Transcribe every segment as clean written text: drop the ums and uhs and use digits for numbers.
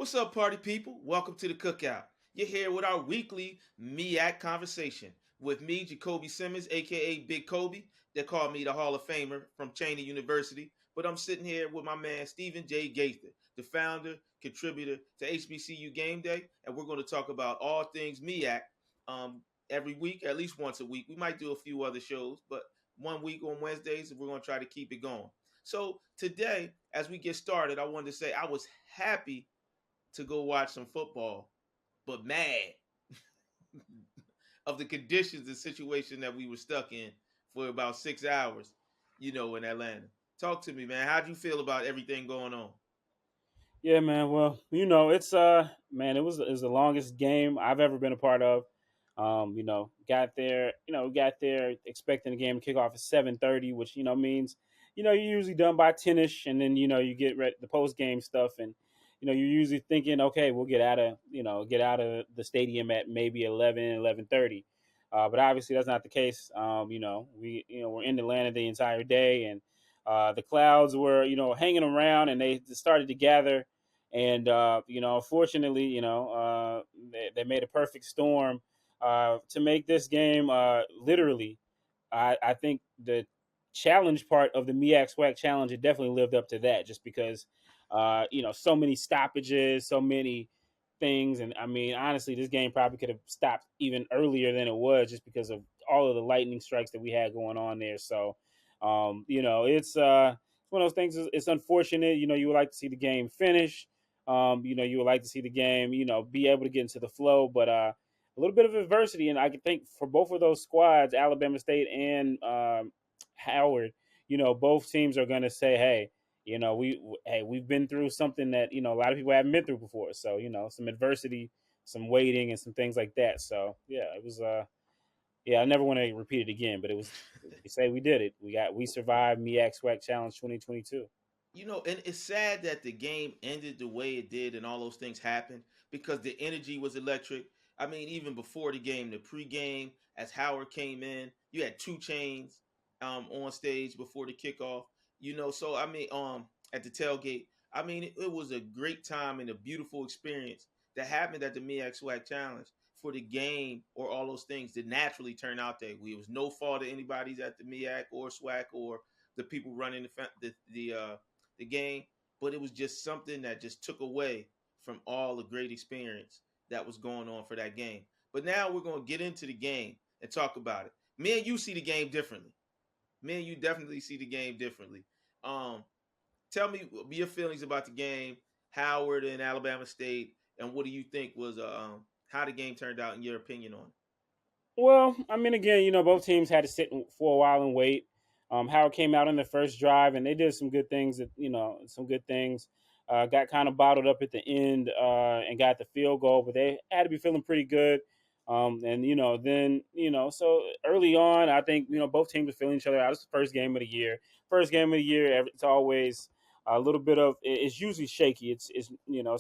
What's up, party people? Welcome to the cookout. You're here with our weekly MEAC conversation with me, Jacoby Simmons, aka Big Kobe. They call me the Hall of Famer from Cheney University, but I'm sitting here with my man Stephen J. Gaither, the founder, contributor to HBCU Game Day, and we're going to talk about all things MEAC every week, at least once a week. We might do a few other shows, but one week on Wednesdays, we're going to try to keep it going. So today, as we get started, I wanted to say I was happy to go watch some football, but mad of the conditions and situation that we were stuck in for about 6 hours, in Atlanta. Talk to me, man. How'd you feel about everything going on? Yeah, man. Well, it's man, it was the longest game I've ever been a part of. Got there expecting the game to kick off at 7:30, which means you're usually done by 10ish, and then you get the post game stuff, and you're usually thinking, okay, we'll get out of the stadium at maybe 11:30. But obviously that's not the case. We're in Atlanta the entire day, and the clouds were hanging around, and they started to gather. And unfortunately, they made a perfect storm to make this game literally. I think the challenge part of the MEAC SWAC challenge, it definitely lived up to that, just because so many stoppages, so many things. And I mean, honestly, this game probably could have stopped even earlier than it was, just because of all of the lightning strikes that we had going on there. So it's one of those things. It's unfortunate. You would like to see the game finish. You would like to see the game, be able to get into the flow, but a little bit of adversity. And I can think for both of those squads, Alabama State and Howard, both teams are going to say, hey, we've been through something that a lot of people haven't been through before. So some adversity, some waiting, and some things like that. So yeah, it was. Yeah, I never want to repeat it again, but it was. We say we did it. We survived MEAC SWAC Challenge 2022. And it's sad that the game ended the way it did and all those things happened because the energy was electric. I mean, even before the game, the pregame, as Howard came in, you had two chains on stage before the kickoff. So I mean, at the tailgate, I mean, it was a great time and a beautiful experience that happened at the MEAC SWAC Challenge for the game or all those things that naturally turn out that way. It was no fault of anybody's at the MEAC or SWAC or the people running the game, but it was just something that just took away from all the great experience that was going on for that game. But now we're going to get into the game and talk about it. Me and you see the game differently. Me and you definitely see the game differently. Um, Tell me your feelings about the game, Howard and Alabama State, and what do you think was how the game turned out in your opinion on it? Well, I mean, again, both teams had to sit for a while and wait. Howard came out in the first drive, and they did some good things. Some good things. Got kind of bottled up at the end and got the field goal, but they had to be feeling pretty good. And then so early on, I think both teams were feeling each other out. It's the first game of the year. First game of the year, it's always a little bit of. It's usually shaky. It's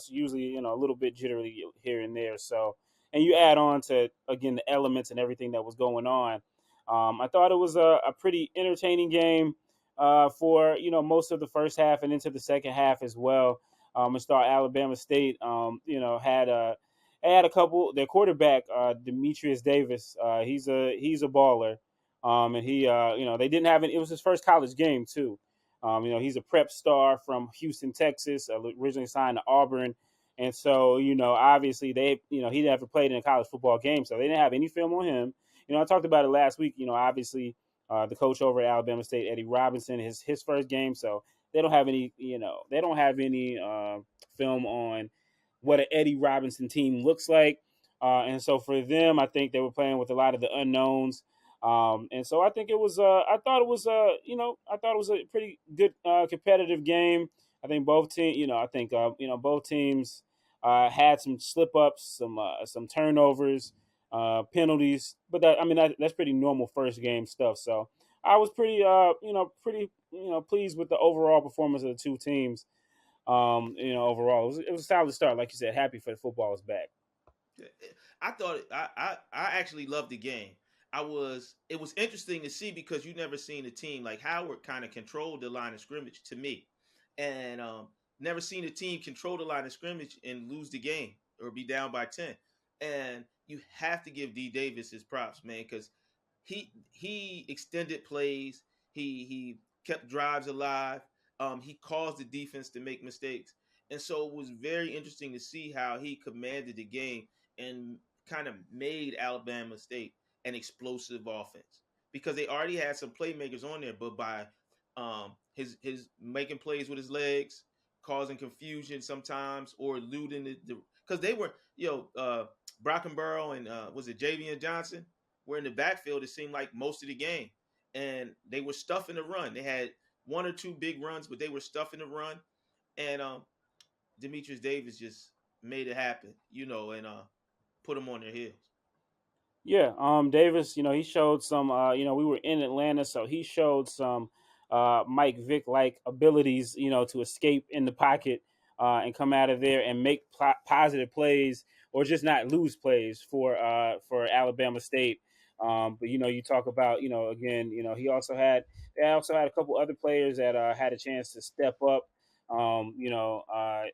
usually a little bit jittery here and there. So, and you add on to again the elements and everything that was going on. I thought it was a pretty entertaining game for most of the first half and into the second half as well. And start Alabama State, had a couple. Their quarterback, Demetrius Davis, he's a baller, and they didn't have it. It was his first college game too. He's a prep star from Houston, Texas, originally signed to Auburn. And so, obviously he never played in a college football game, so they didn't have any film on him. I talked about it last week. Obviously, the coach over at Alabama State, Eddie Robinson, his first game, so they don't have any. They don't have any film on what an Eddie Robinson team looks like. And so for them, I think they were playing with a lot of the unknowns. And so I think it was. I thought it was. I thought it was a pretty good competitive game. I think both teams. Both teams had some slip ups, some turnovers, penalties. But that's pretty normal first game stuff. So I was pretty pleased with the overall performance of the two teams. Overall, it was a solid start. Like you said, happy for the football is back. I thought I actually loved the game. It was interesting to see because you never seen a team like Howard kind of controlled the line of scrimmage to me, and never seen a team control the line of scrimmage and lose the game or be down by 10. And you have to give D Davis his props, man, because he extended plays. He kept drives alive. He caused the defense to make mistakes, and so it was very interesting to see how he commanded the game and kind of made Alabama State an explosive offense because they already had some playmakers on there, but by his making plays with his legs, causing confusion sometimes, or eluding the because they were Brockenborough and was it Javian Johnson were in the backfield. It seemed like most of the game, and they were stuffing the run. They had one or two big runs, but they were stuffing the run, and Demetrius Davis just made it happen, and put them on their heels. Yeah, Davis, he showed some. We were in Atlanta, so he showed some Mike Vick like abilities, to escape in the pocket and come out of there and make positive plays or just not lose plays for Alabama State. But you talk about, again, they also had a couple other players that had a chance to step up.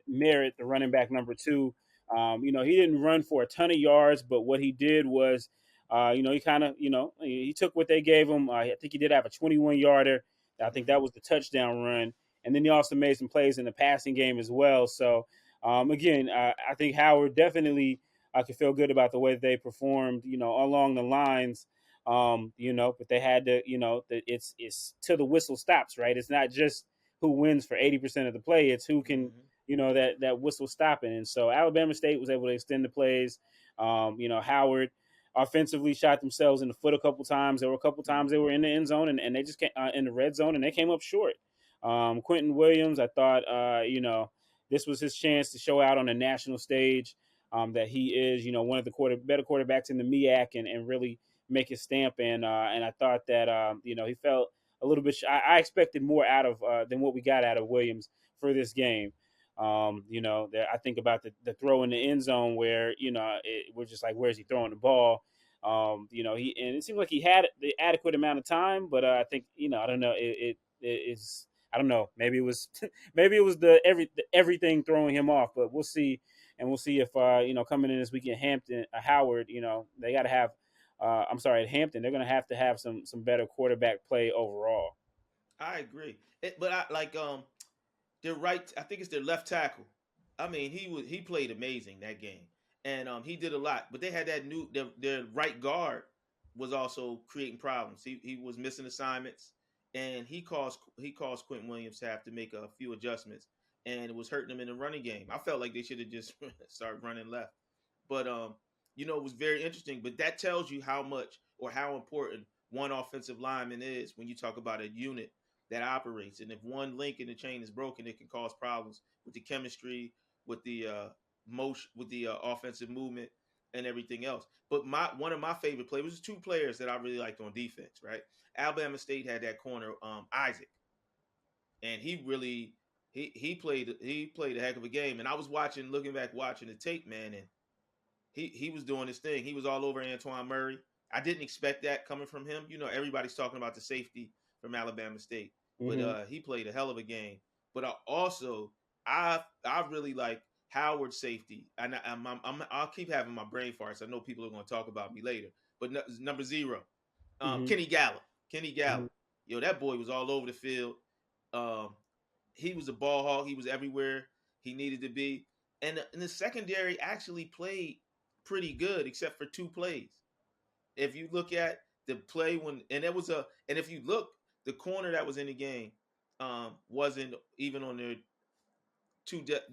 Merritt, the running back number two. He didn't run for a ton of yards, but what he did was he kind of, he took what they gave him. I think he did have a 21-yarder. I think Mm-hmm. that was the touchdown run. And then he also made some plays in the passing game as well. So, again, I think Howard definitely could feel good about the way they performed, along the lines. But they had to, it's till the whistle stops, right? It's not just who wins for 80% of the play. It's who can, Mm-hmm. that whistle stopping. And so Alabama State was able to extend the plays. Howard offensively shot themselves in the foot a couple times. There were a couple times they were in the end zone and they just came in the red zone and they came up short. Quentin Williams, I thought, this was his chance to show out on the national stage that he is, one of the better quarterbacks in the MEAC and really make his stamp. And I thought that, he felt a little bit. I expected more out of than what we got out of Williams for this game. I think about the throw in the end zone where we're just like, where's he throwing the ball? And it seemed like he had the adequate amount of time, but I think I don't know. It is I don't know. Maybe it was maybe it was the everything throwing him off, but we'll see, and we'll see if coming in this weekend, Hampton, Howard, they got to have. I'm sorry, at Hampton, they're going to have some better quarterback play overall. I agree, but I like their right. I think it's their left tackle. I mean, he played amazing that game, and he did a lot. But they had that their right guard was also creating problems. He was missing assignments, and he caused Quentin Williams to have to make a few adjustments, and it was hurting them in the running game. I felt like they should have just started running left, but it was very interesting. But that tells you how much or how important one offensive lineman is when you talk about a unit that operates. And if one link in the chain is broken, it can cause problems with the chemistry, with the motion, with the offensive movement, and everything else. But one of my favorite players was two players that I really liked on defense. Right, Alabama State had that corner, Isaac, and he played a heck of a game. And I was looking back, watching the tape, man, and he was doing his thing. He was all over Antoine Murray. I didn't expect that coming from him. Everybody's talking about the safety from Alabama State, but Mm-hmm. he played a hell of a game. But I really like Howard's safety, and I'll keep having my brain farts. I know people are going to talk about me later, but number 0, Mm-hmm. Kenny Gallup. Kenny Mm-hmm. Gallup. That boy was all over the field. Um, he was a ball hog. He was everywhere he needed to be, and the secondary actually played pretty good, except for two plays. If you look at the play and if you look, the corner that was in the game wasn't even on their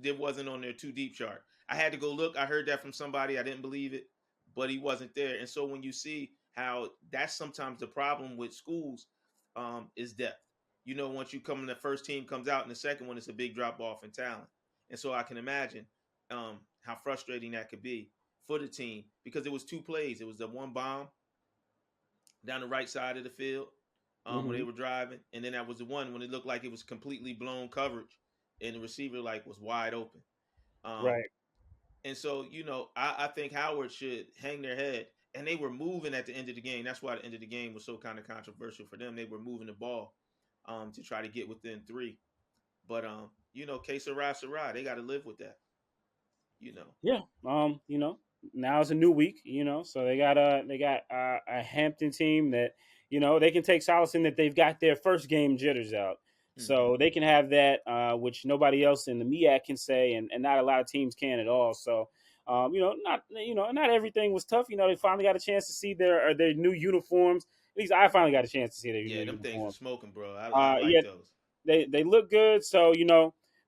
there wasn't on their too deep chart. I had to go look. I heard that from somebody. I didn't believe it, but he wasn't there. And so when you see how that's sometimes the problem with schools, is depth. Once you come in, the first team comes out, and the second one is a big drop off in talent. And so I can imagine how frustrating that could be for the team because it was two plays. It was the one bomb down the right side of the field when Mm-hmm. they were driving, and then that was the one when it looked like it was completely blown coverage, and the receiver was wide open. Um, Right. and so I think Howard should hang their head. And they were moving at the end of the game. That's why the end of the game was so kind of controversial for them. They were moving the ball to try to get within 3. But Que Sarah, they got to live with that. You know. Yeah. Now it's a new week. So they got a Hampton team that they can take solace in that they've got their first game jitters out. Mm-hmm. So they can have that, which nobody else in the MEAC can say, and not a lot of teams can at all. So, not everything was tough. They finally got a chance to see their new uniforms. At least I finally got a chance to see their new Yeah, them things are uniforms. smoking, bro. I like Yeah, those. they look good. So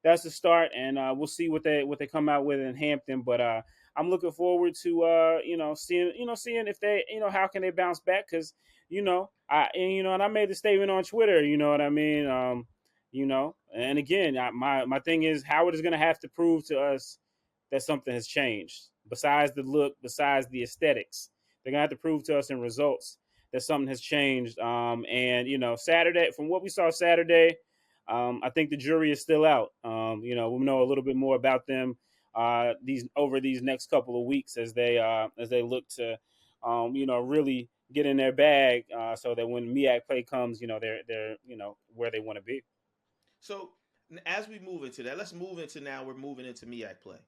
that's the start, and we'll see what they come out with in Hampton. But I'm looking forward to seeing if they how can they bounce back, because and I made the statement on Twitter. You know what I mean? And again, my thing is Howard is going to have to prove to us that something has changed besides the look, besides the aesthetics. They're gonna have to prove to us in results that something has changed. And Saturday, from what we saw Saturday, I think the jury is still out. We'll know a little bit more about them these next couple of weeks as they look to really get in their bag, so that when MEAC play comes, they're where they want to be. So as we move into that, let's move into now. We're moving into MEAC play,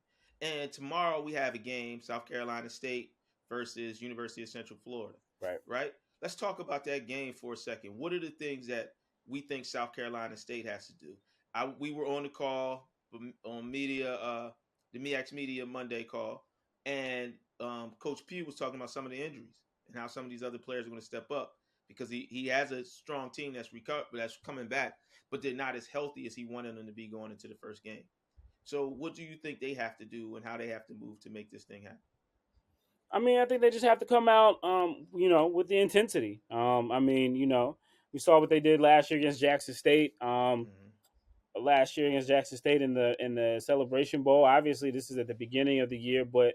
and tomorrow we have a game: South Carolina State versus University of Central Florida. Right. Right. Let's talk about that game for a second. What are the things that we think South Carolina State has to do? We were on the call on media, the MEAC's media Monday call, and Coach Pugh was talking about some of the injuries and how some of these other players are going to step up because he has a strong team that's coming back, but they're not as healthy as he wanted them to be going into the first game. So, what do you think they have to do and how they have to move to make this thing happen? I mean, I think they just have to come out, with the intensity. We saw what they did last year against Jackson State. Mm-hmm. Last year against Jackson State in the Celebration Bowl. Obviously, this is at the beginning of the year, but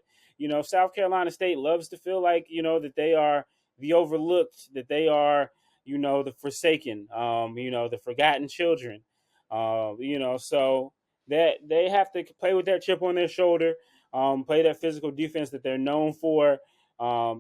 South Carolina State loves to feel like that they are the overlooked, that they are the forsaken, the forgotten children. So that they have to play with that chip on their shoulder, play that physical defense that they're known for. I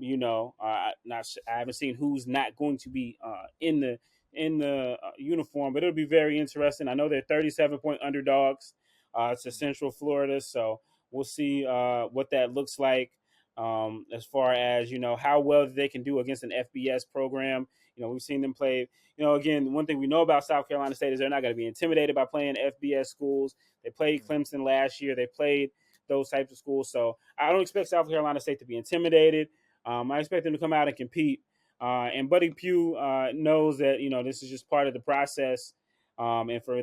haven't seen who's not going to be in the uniform, but it'll be very interesting. I know they're 37-point underdogs to Central Florida, so we'll see what that looks like, as far as how well they can do against an FBS program. We've seen them play. Again, one thing we know about South Carolina State is they're not going to be intimidated by playing FBS schools. They played Clemson last year. They played those types of schools, so I don't expect South Carolina State to be intimidated. I expect them to come out and compete. And Buddy Pugh knows that this is just part of the process, and for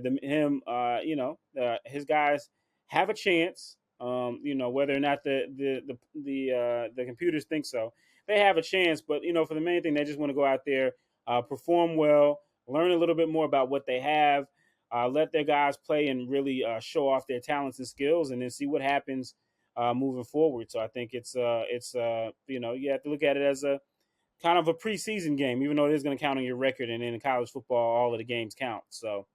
his guys have a chance. Whether or not the computers think so, they have a chance. But for the main thing, they just want to go out there, perform well, learn a little bit more about what they have, let their guys play, and really show off their talents and skills, and then see what happens moving forward. So I think you have to look at it as a kind of a preseason game, even though it is going to count on your record. And in college football, all of the games count. So,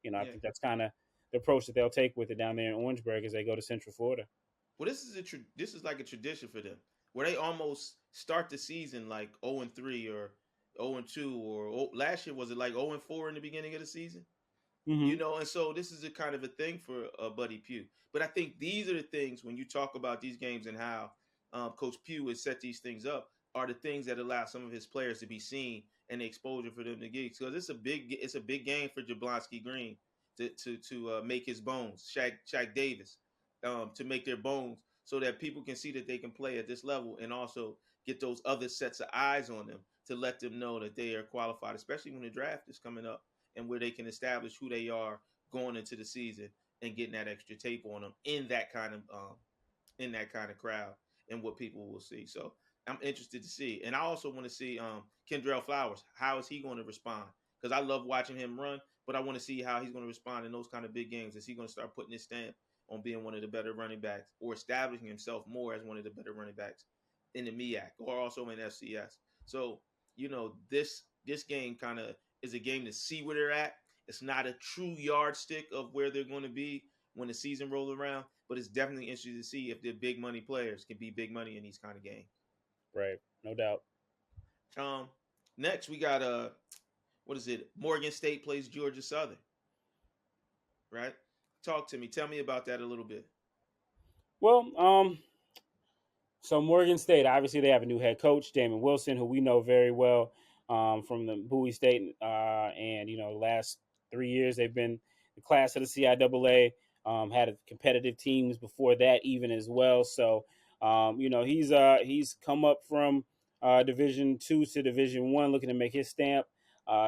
I Yeah. think that's kind of the approach that they'll take with it down there in Orangeburg as they go to Central Florida. Well, this is like a tradition for them, where they almost start the season like 0-3 or 0-2, or last year was it like 0-4 in the beginning of the season? Mm-hmm. And so this is a kind of a thing for Buddy Pugh. But I think these are the things when you talk about these games and how Coach Pugh has set these things up are the things that allow some of his players to be seen and the exposure for them to get. Because it's a big game for Jablonski Green to make his bones. Shaq Davis to make their bones so that people can see that they can play at this level and also get those other sets of eyes on them to let them know that they are qualified, especially when the draft is coming up and where they can establish who they are going into the season and getting that extra tape on them in that kind of crowd and what people will see. So I'm interested to see, and I also want to see Kendrell Flowers. How is he going to respond? Because I love watching him run, but I want to see how he's going to respond in those kind of big games. Is he going to start putting his stamp on being one of the better running backs, or establishing himself more as one of the better running backs in the MEAC or also in FCS? So this game kind of is a game to see where they're at. It's not a true yardstick of where they're going to be when the season rolls around, but it's definitely interesting to see if the big money players can be big money in these kind of games. Right. No doubt. Um, Next we got what is it? Morgan State plays Georgia Southern, right? Talk to me. Tell me about that a little bit. Well, so Morgan State, obviously, they have a new head coach, Damon Wilson, who we know very well from the Bowie State, and the last 3 years they've been the class of the CIAA. Had competitive teams before that, even as well. So, he's come up from Division II to Division I, looking to make his stamp.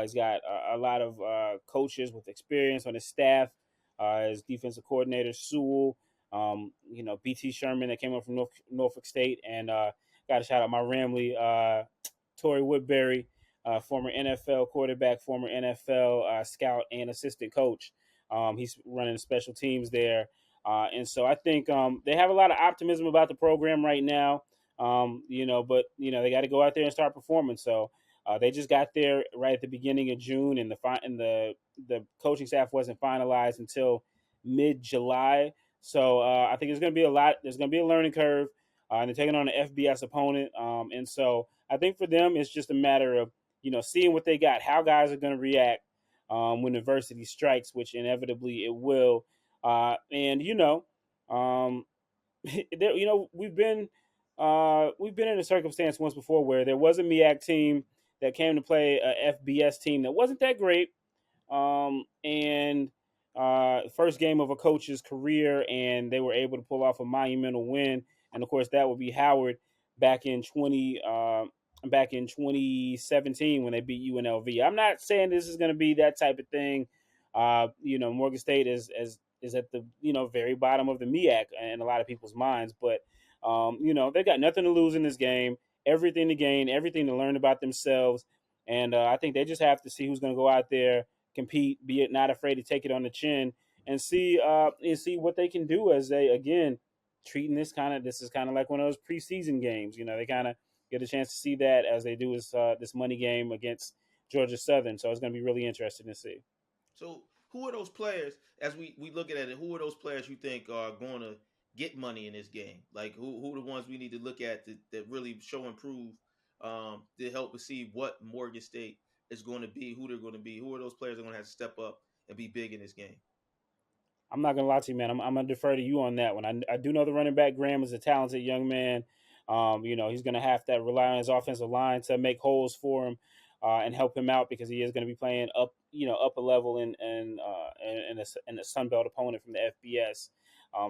He's got a lot of coaches with experience on his staff. His defensive coordinator Sewell. BT Sherman that came up from Norfolk State, and got to shout out my Ramley, Torrey Woodbury, former NFL quarterback, former NFL scout and assistant coach. He's running special teams there, and so I think they have a lot of optimism about the program right now. But they got to go out there and start performing. So they just got there right at the beginning of June, and the coaching staff wasn't finalized until mid-July. So I think there's going to be a lot. There's going to be a learning curve, and they're taking on an FBS opponent. And so I think for them, it's just a matter of seeing what they got, how guys are going to react when adversity strikes, which inevitably it will. And um, we've been in a circumstance once before where there was a MEAC team that came to play a FBS team that wasn't that great, and first game of a coach's career, and they were able to pull off a monumental win. And of course, that would be Howard back in 2017 when they beat UNLV. I'm not saying this is going to be that type of thing. Morgan State is at the very bottom of the MEAC in a lot of people's minds, but they got nothing to lose in this game, everything to gain, everything to learn about themselves. And I think they just have to see who's going to go out there, compete, be it not afraid to take it on the chin, and see what they can do as they again treating this is kind of like one of those preseason games. They kind of get a chance to see that as they do this money game against Georgia Southern. So it's going to be really interesting to see. So who are those players as we look at it? Who are those players you think are going to get money in this game? Like who are the ones we need to look at that really show and prove to help us see what Morgan State is going to be, who they're going to be? Who are those players that are going to have to step up and be big in this game? I'm not gonna lie to you, man. I'm gonna defer to you on that one. I do know the running back Graham is a talented young man. He's gonna have to rely on his offensive line to make holes for him and help him out because he is gonna be playing up a level in a Sun Belt opponent from the FBS.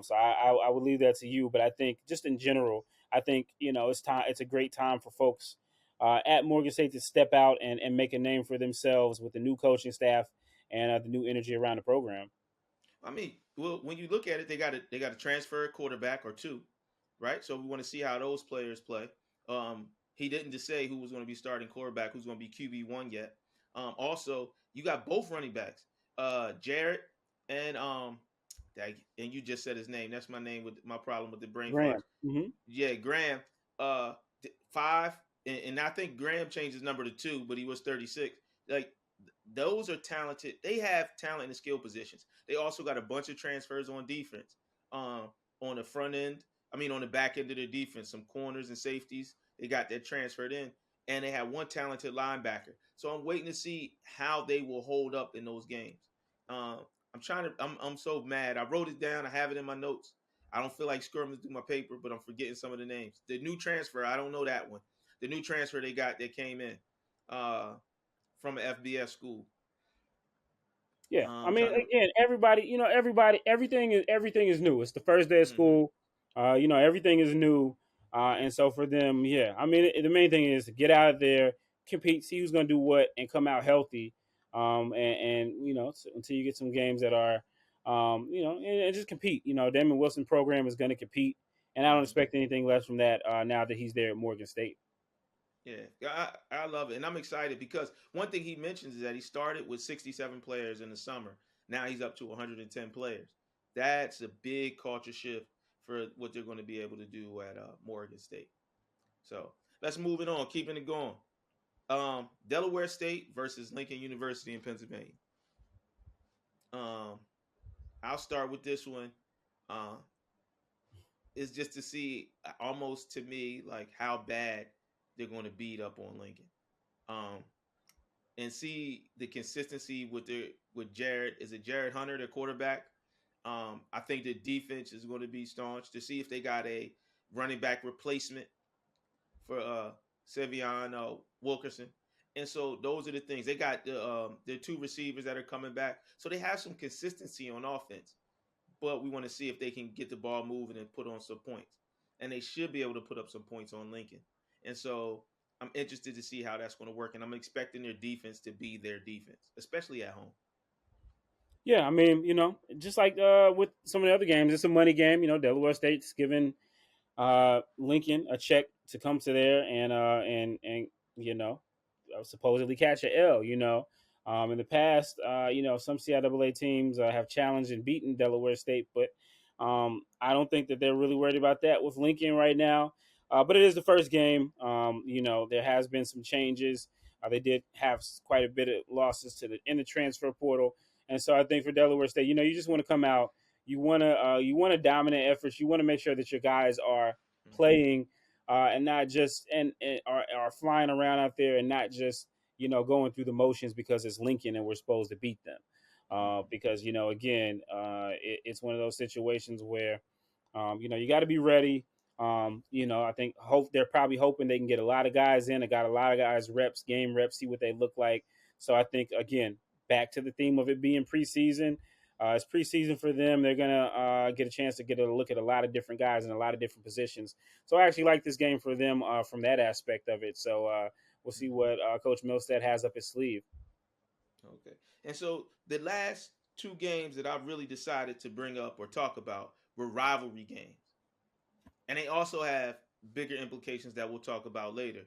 So I would leave that to you. But I think just in general, I think it's time. It's a great time for folks at Morgan State to step out and make a name for themselves with the new coaching staff and the new energy around the program. I mean, well, when you look at it, they got to transfer a quarterback or two, right? So we want to see how those players play. He didn't just say who was going to be starting quarterback, who's going to be QB1 yet. Also, you got both running backs, Jarrett and and you just said his name. That's my name with my problem with the brain Graham. farts. Yeah, Graham. Uh, 5, and I think Graham changed his number to 2, but he was 36. Like those are talented. They have talent in the skill positions. They also got a bunch of transfers on defense. On the front end, I mean on the back end of the defense, some corners and safeties. They got that transferred in, and they have one talented linebacker. So I'm waiting to see how they will hold up in those games. Um, I'm so mad. I wrote it down. I have it in my notes. I don't feel like scrubbing through my paper, but I'm forgetting some of the names. The new transfer, I don't know that one. The new transfer they got that came in. From an FBS school. Yeah, I mean, Trying to. again, everything is new. It's the first day of Mm-hmm. school. Everything is new, and so for them, yeah, I mean, the main thing is to get out of there, compete, see who's going to do what, and come out healthy. Until you get some games that are, and just compete. Damon Wilson program is going to compete, and I don't Mm-hmm. expect anything less from that now that he's there at Morgan State. Yeah, I love it, and I'm excited because one thing he mentions is that he started with 67 players in the summer. Now he's up to 110 players. That's a big culture shift for what they're going to be able to do at Morgan State. So let's move it on, keeping it going. Delaware State versus Lincoln University in Pennsylvania. Um, I'll start with this one. Uh, is just to see almost to me like how bad they're going to beat up on Lincoln, um, and see the consistency with Jared. Is it Jared Hunter, their quarterback? I think the defense is going to be staunch to see if they got a running back replacement for Sevion Wilkerson. And so those are the things. They got the two receivers that are coming back. So they have some consistency on offense. But we want to see if they can get the ball moving and put on some points. And they should be able to put up some points on Lincoln. And so I'm interested to see how that's going to work. And I'm expecting their defense to be their defense, especially at home. Yeah, I mean, just like with some of the other games, it's a money game. Delaware State's giving Lincoln a check to come to there and you know supposedly catch a L. In the past, some CIAA teams have challenged and beaten Delaware State, but I don't think that they're really worried about that with Lincoln right now. But it is the first game. There has been some changes. They did have quite a bit of losses in the transfer portal, and so I think for Delaware State, you just want to come out. You want a dominant efforts. You want to make sure that your guys are Mm-hmm. playing and not just and are flying around out there and not just going through the motions because it's Lincoln and we're supposed to beat them. Mm-hmm. Because again, it's one of those situations where you got to be ready. I think they're probably hoping they can get a lot of guys in. They got a lot of guys game reps, see what they look like. So I think again, back to the theme of it being preseason. It's preseason for them. They're gonna get a chance to get a look at a lot of different guys in a lot of different positions. So I actually like this game for them from that aspect of it. So we'll see Mm-hmm. what Coach Milstead has up his sleeve. Okay. And so the last two games that I've really decided to bring up or talk about were rivalry games. And they also have bigger implications that we'll talk about later.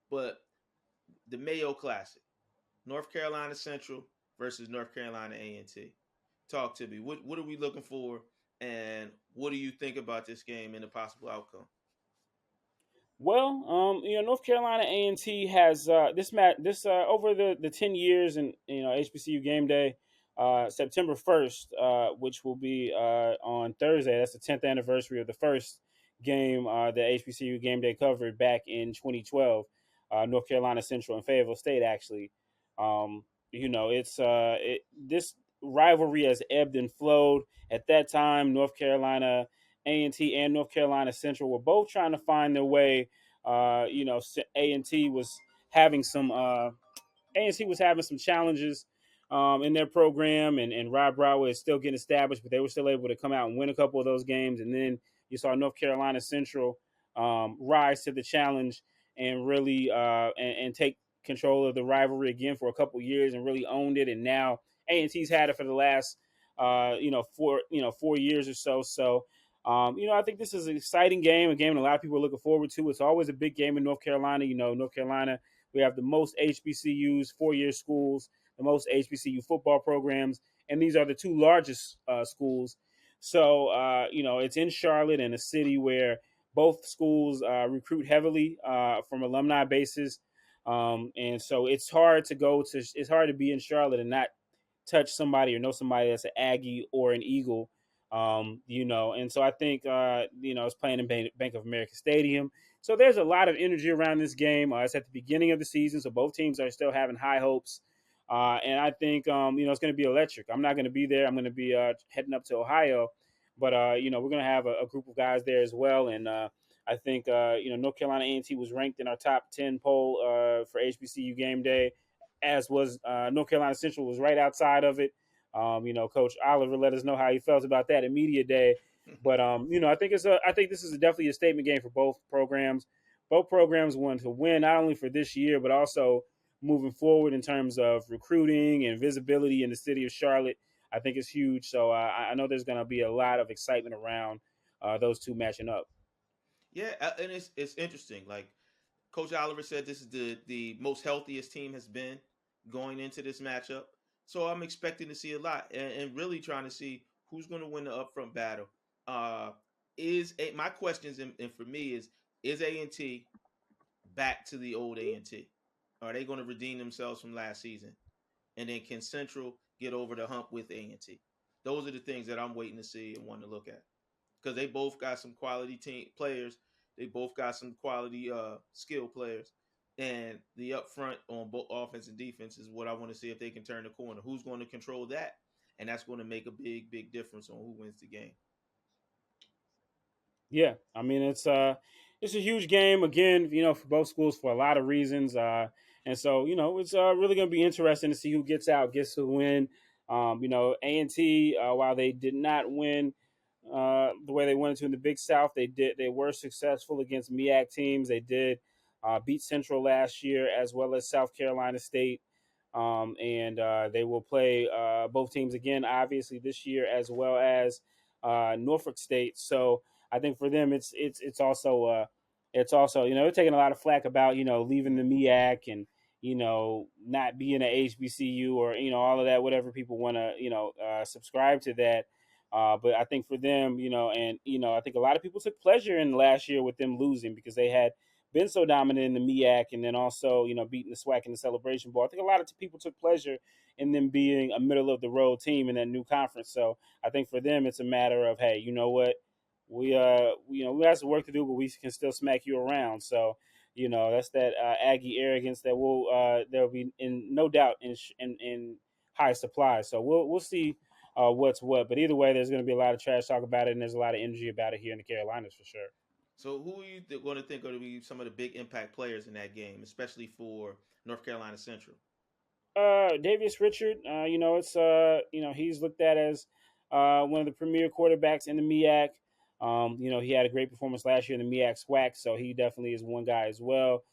But the Mayo Classic, North Carolina Central versus North Carolina A&T. Talk to me. What are we looking for, and what do you think about this game and the possible outcome? Well, North Carolina A&T has this over the 10 years, and HBCU game day, September 1st, which will be on Thursday. That's the 10th anniversary of the first game that HBCU game day covered back in 2012. North Carolina Central and Fayetteville State actually. This rivalry has ebbed and flowed. At that time, North Carolina A&T and North Carolina Central were both trying to find their way. A&T was having some A&T was having some challenges in their program, and Rob Broadway is still getting established, but they were still able to come out and win a couple of those games. And then you saw North Carolina Central rise to the challenge and really and take control of the rivalry again for a couple of years and really owned it. And now A&T's had it for the last 4 years or so. So I think this is an exciting game, a game that a lot of people are looking forward to. It's always a big game in North Carolina. North Carolina, we have the most HBCUs, four-year schools, the most HBCU football programs, and these are the two largest schools. So, it's in Charlotte, in a city where both schools recruit heavily from alumni bases. And so it's hard to be in Charlotte and not touch somebody or know somebody that's an Aggie or an Eagle. And so I think it's playing in Bank of America Stadium. So there's a lot of energy around this game. It's at the beginning of the season, so both teams are still having high hopes. And I think it's going to be electric. I'm not going to be there. I'm going to be heading up to Ohio, but we're going to have a group of guys there as well. And I think North Carolina A&T was ranked in our top 10 poll for HBCU game day, as was North Carolina Central was right outside of it. Coach Oliver let us know how he felt about that at media day. But I think this is definitely a statement game for both programs. Both programs want to win not only for this year but also moving forward in terms of recruiting and visibility in the city of Charlotte. I think it's huge. So I know there's going to be a lot of excitement around those two matching up. Yeah, and it's interesting. Like Coach Oliver said, this is the most healthiest team has been going into this matchup. So I'm expecting to see a lot, and really trying to see who's going to win the upfront battle. Uh, my questions and for me is A&T back to the old A&T? Are they going to redeem themselves from last season? And then can Central get over the hump with A&T? Those are the things that I'm waiting to see and want to look at because they both got some quality team players. They both got some quality skill players, and the upfront on both offense and defense is what I want to see if they can turn the corner. Who's going to control that, and that's going to make a big difference on who wins the game. Yeah, I mean it's a huge game again, for both schools for a lot of reasons, and so it's really going to be interesting to see who gets out, gets to win. A&T, while they did not win the way they wanted to in the Big South, they were successful against MEAC teams. They did beat Central last year as well as South Carolina State. And they will play both teams again, obviously this year, as well as Norfolk State. So I think for them, it's also they're taking a lot of flack about leaving the MEAC and not being an HBCU or all of that, whatever people want to subscribe to that. But I think for them, and I think a lot of people took pleasure in last year with them losing because they had been so dominant in the MEAC and then also beating the SWAC in the Celebration Bowl. I think a lot of people took pleasure in them being a middle of the road team in that new conference. So I think for them, it's a matter of, hey, you know what, we have some work to do, but we can still smack you around. So that's that Aggie arrogance that will be in no doubt in high supply. So we'll see what's what. But either way, there's going to be a lot of trash talk about it, and there's a lot of energy about it here in the Carolinas for sure. So who are you going to think are going to be some of the big impact players in that game, especially for North Carolina Central? Davius Richard, it's he's looked at as one of the premier quarterbacks in the MEAC. He had a great performance last year in the MEAC SWAC, so he definitely is one guy as well.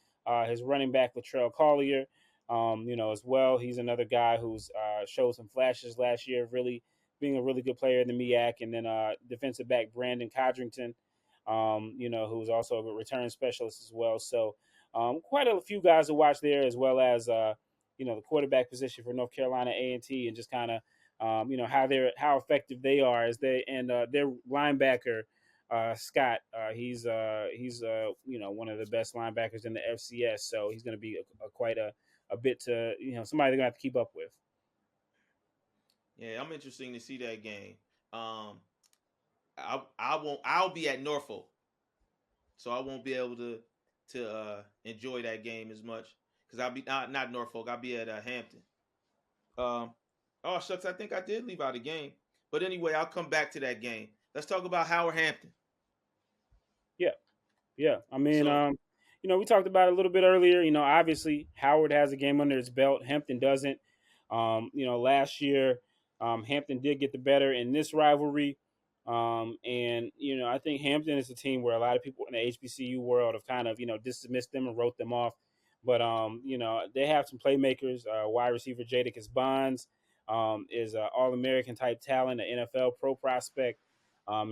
His running back Latrell Collier, as well. He's another guy who's showed some flashes last year, of really being a really good player in the MEAC. And then defensive back Brandon Codrington, who's also a return specialist as well. So quite a few guys to watch there, as well as the quarterback position for North Carolina A&T, and just kind of how effective they are as their linebacker Scott. He's one of the best linebackers in the FCS, so he's going to be quite a bit to somebody they're going to have to keep up with. Yeah, I'm interested to see that game. I'll be at Norfolk, so I won't be able to enjoy that game as much because I'll be not Norfolk. I'll be at Hampton. Um, oh shucks, I think I did leave out a game, but anyway, I'll come back to that game. Let's talk about Howard Hampton. Yeah, yeah. I mean, So we talked about it a little bit earlier. Obviously Howard has a game under his belt. Hampton doesn't. Last year, Hampton did get the better in this rivalry. And I think Hampton is a team where a lot of people in the HBCU world have kind of dismissed them and wrote them off. But they have some playmakers. Wide receiver Jadakiss Bonds is an All-American type talent, an NFL pro prospect.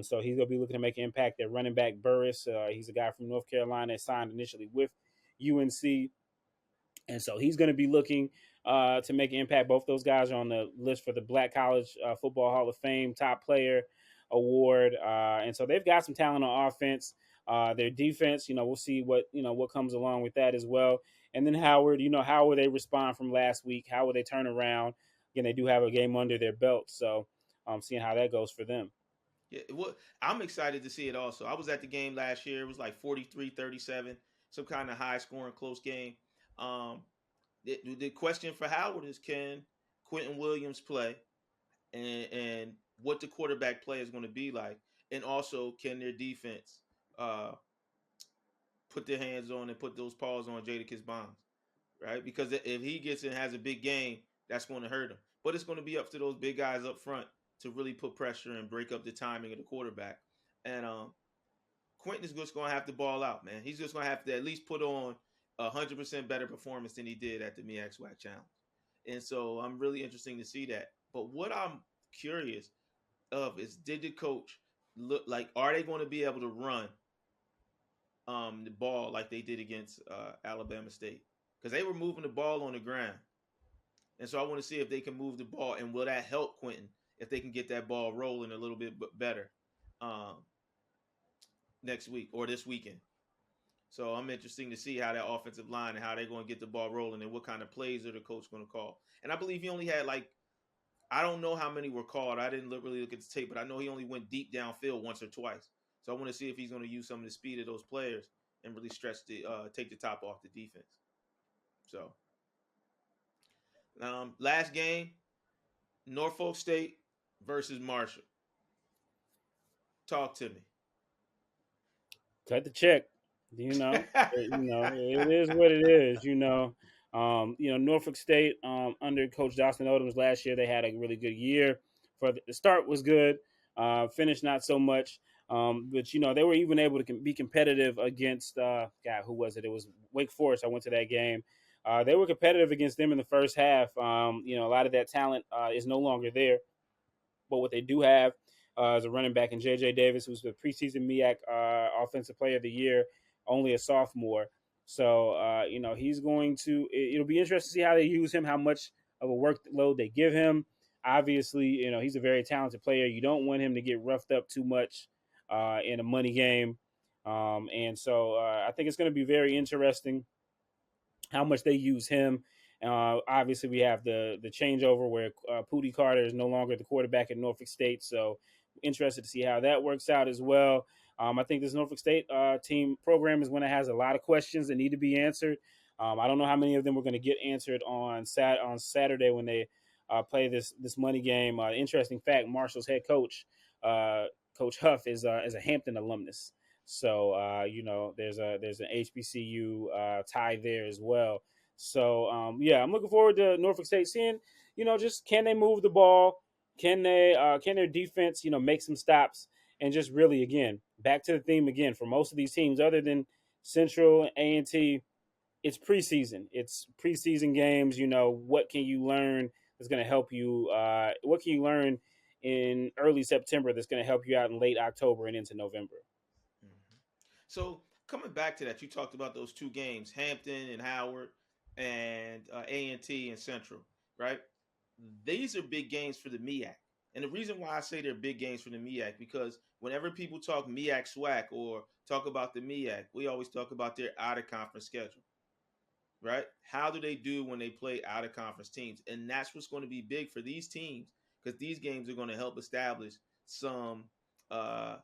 So he's going to be looking to make an impact at running back Burris. He's a guy from North Carolina, signed initially with UNC. And so he's going to be looking to make an impact. Both those guys are on the list for the Black College Football Hall of Fame Top Player Award. And so they've got some talent on offense. Their defense, we'll see what comes along with that as well. And then Howard, how will they respond from last week? How will they turn around? Again, they do have a game under their belt. So seeing how that goes for them. yeah, I'm excited to see it also. I was at the game last year. It was like 43-37, some kind of high scoring, close game. Um, the question for Howard is, can Quentin Williams play, and what the quarterback play is going to be like, and also can their defense uh, put their hands on and put those paws on Jadakiss Bonds, right? Because if he gets in and has a big game, that's going to hurt him. But it's going to be up to those big guys up front to really put pressure and break up the timing of the quarterback. And Quentin is just going to have to ball out, man. He's just going to have to at least put on 100% better performance than he did at the MEAC SWAC Challenge. And so I'm really interested to see that. But what I'm curious of is, did the coach look like, are they going to be able to run the ball like they did against Alabama State? Because they were moving the ball on the ground. And so I want to see if they can move the ball, and will that help Quentin if they can get that ball rolling a little bit better um, next week or this weekend. So I'm interested to see how that offensive line and how they're going to get the ball rolling and what kind of plays are the coach going to call. And I believe he only had I don't know how many were called. I didn't really look at the tape, but I know he only went deep downfield once or twice. So I want to see if he's going to use some of the speed of those players and really take the top off the defense. So last game, Norfolk State versus Marshall. Talk to me. Cut the check. It is what it is. Norfolk State under Coach Dawson Odoms last year, they had a really good year. For the start was good, finish not so much. But they were even able to be competitive against God, who was it? It was Wake Forest. I went to that game. They were competitive against them in the first half. A lot of that talent is no longer there. But what they do have is a running back in J.J. Davis, who's the preseason MEAC Offensive Player of the Year, only a sophomore. So, he's going to. It'll be interesting to see how they use him, how much of a workload they give him. Obviously, he's a very talented player. You don't want him to get roughed up too much in a money game. And so I think it's going to be very interesting how much they use him. Obviously, we have the changeover where Pootie Carter is no longer the quarterback at Norfolk State. So, interested to see how that works out as well. I think this Norfolk State team program is one that has a lot of questions that need to be answered. I don't know how many of them we're going to get answered on Saturday when they play this money game. Interesting fact: Marshall's head coach, Coach Huff, is a Hampton alumnus. So there's an HBCU tie there as well. So I'm looking forward to Norfolk State seeing, just can they move the ball? Can their defense, make some stops and just really again back to the theme again for most of these teams other than Central A&T, it's preseason. It's preseason games. What can you learn that's going to help you? What can you learn in early September that's going to help you out in late October and into November? Mhm. So coming back to that, you talked about those two games, Hampton and Howard, and A&T and Central, right? These are big games for the MEAC. And the reason why I say they're big games for the MEAC, because whenever people talk MEAC SWAC or talk about the MEAC, we always talk about their out of conference schedule, right? How do they do when they play out of conference teams? And that's what's going to be big for these teams because these games are going to help establish some uh,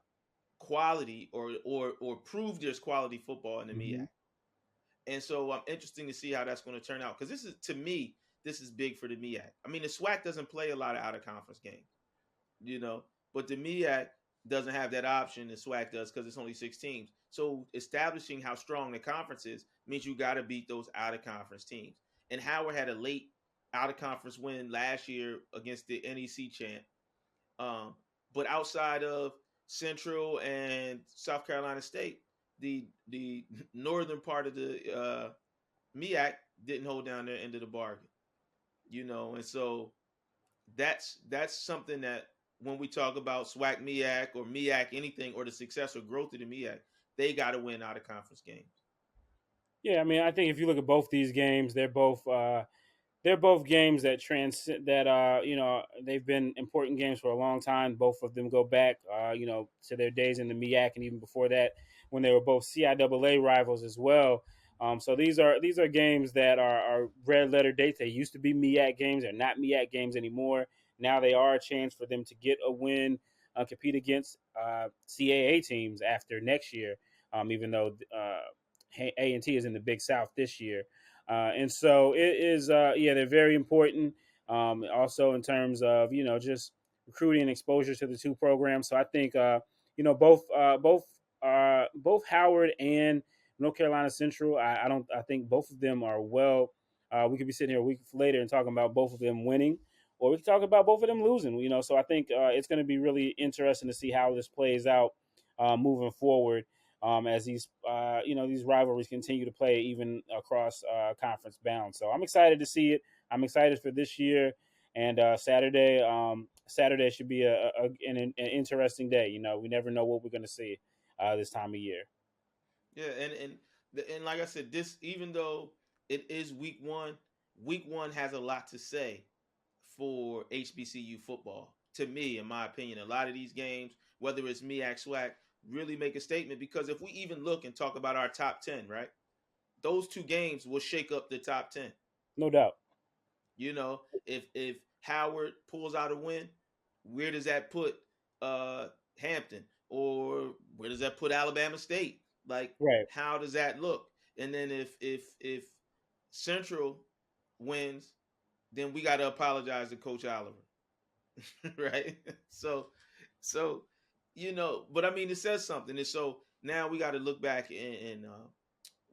quality or prove there's quality football in the Mm-hmm. MEAC. And so I'm interested to see how that's going to turn out because this is to me this is big for the MEAC. I mean, the SWAC doesn't play a lot of out of conference games, you know, but the MEAC doesn't have that option. The SWAC does because it's only 6 teams. So establishing how strong the conference is means you got to beat those out of conference teams. And Howard had a late out of conference win last year against the NEC champ. Um, but outside of Central and South Carolina State, the northern part of the MEAC didn't hold down their end of the bargain, and so that's something that when we talk about SWAC MEAC or MEAC anything or the success or growth of the MEAC, they got to win out of conference games. Yeah, I mean, I think if you look at both these games, they're both games that they've been important games for a long time. Both of them go back to their days in the MEAC and even before that when they were both CIAA rivals as well. So these are games that are red letter dates. They used to be MEAC games. They're not MEAC games anymore. Now they are a chance for them to get a win, compete against CAA teams after next year. Even though A&T is in the Big South this year. And so it is, they're very important. Also in terms of just recruiting and exposure to the two programs. So I think both Howard and North Carolina Central. I think both of them are well. We could be sitting here a week later and talking about both of them winning, or we could talk about both of them losing. So I think it's going to be really interesting to see how this plays out moving forward as these rivalries continue to play even across conference bounds. So I'm excited to see it. I'm excited for this year, and Saturday should be an interesting day. We never know what we're going to see this time of year. Yeah, and like I said, this even though it is week one has a lot to say for HBCU football. To me, in my opinion, a lot of these games, whether it's MEAC SWAC, really make a statement because if we even look and talk about our top 10, right? Those two games will shake up the top 10. No doubt. If Howard pulls out a win, where does that put Hampton, or where does that put Alabama State? Like, Right. how does that look? And then if Central wins, then we got to apologize to Coach Oliver. right? So but I mean, it says something, and so now we got to look back and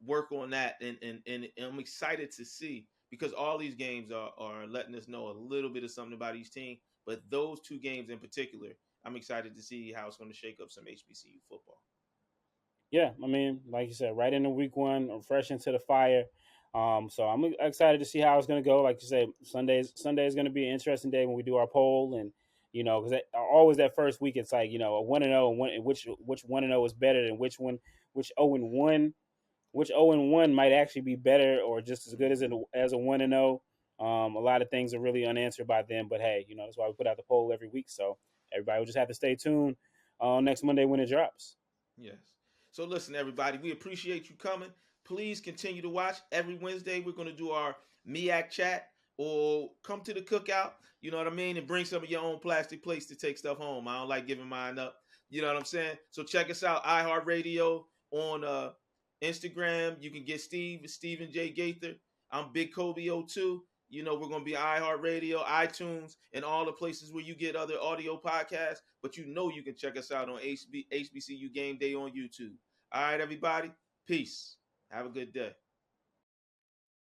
work on that, and I'm excited to see because all these games are letting us know a little bit of something about each team, but those two games in particular, I'm excited to see how it's going to shake up some HBCU football. Yeah, I mean, like you said, right into week one, fresh into the fire. So I'm excited to see how it's going to go. Like you said, Sunday is going to be an interesting day when we do our poll, and because always that first week, it's like a 1-0, and which 1-0 is better than which 0-1, which 0-1 might actually be better or just as good as a 1-0. A lot of things are really unanswered by them, but hey, that's why we put out the poll every week. So everybody will just have to stay tuned next Monday when it drops. Yes. So listen, everybody, we appreciate you coming. Please continue to watch. Every Wednesday, we're going to do our MEAC chat or come to the cookout, you know what I mean, and bring some of your own plastic plates to take stuff home. I don't like giving mine up. You know what I'm saying? So check us out, iHeartRadio on Instagram. You can get Stephen J. Gaither. I'm Big Cobi 02. We're going to be iHeartRadio, iTunes, and all the places where you get other audio podcasts. But you can check us out on HBCU Game Day on YouTube. All right, everybody. Peace. Have a good day.